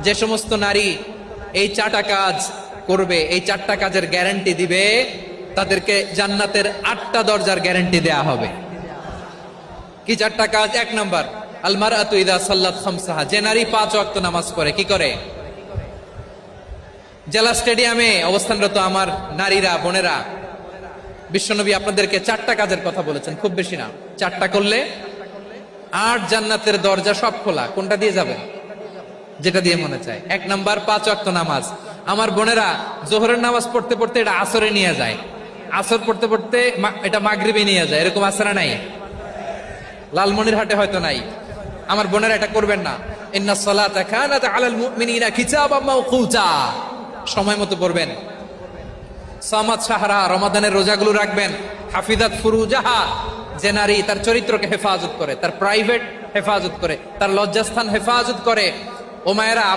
যে সমস্ত নারী এই 4টা কাজ করবে, এই 4টা কাজের গ্যারান্টি দিবে, তাদেরকে জান্নাতের 8টা দরজার গ্যারান্টি দেয়া হবে। কি 4টা কাজ? 1 নাম্বার, আল মারআতু ইযা সাল্লাত খামসাহা, যে নারী 5 ওয়াক্ত নামাজ পড়ে। কি করে? জেলা স্টেডিয়ামে অবস্থানরত আমার নারীরা, বোনেরা, বিশ্বনবী আপনাদেরকে 4টা কাজের কথা বলেছেন, খুব বেশি না। 4টা করলে 8 জান্নাতের দরজা সব খোলা। কোনটা দিয়ে যাবেন? যেটা দিয়ে মনে চায়। 1 নাম্বার 5 ওয়াক্ত নামাজ। আমার বোনেরা জোহরের নামাজ পড়তে পড়তে এটা আসরে নিয়ে যায়, আসর পড়তে পড়তে এটা মাগরিবে নিয়ে যায়। এরকম আসরা নাই? লালমনিরহাটে হয়তো নাই। আমার বোনেরা এটা করবেন না। ইন্নাস সালাতা কানাত আলাল মুমিনিনা কিতাবাম মাওকুতা, সময় মতো পড়বেন। সামাত শাহরা, রমাদানের রোজাগুলো রাখবেন। হাফিজাত ফুরুজাহা, যে নারী তার চরিত্রকে হেফাজত করে, তার প্রাইভেট হেফাজত করে, তার লজ্জাস্থান হেফাজত করে। ও মায়েরা,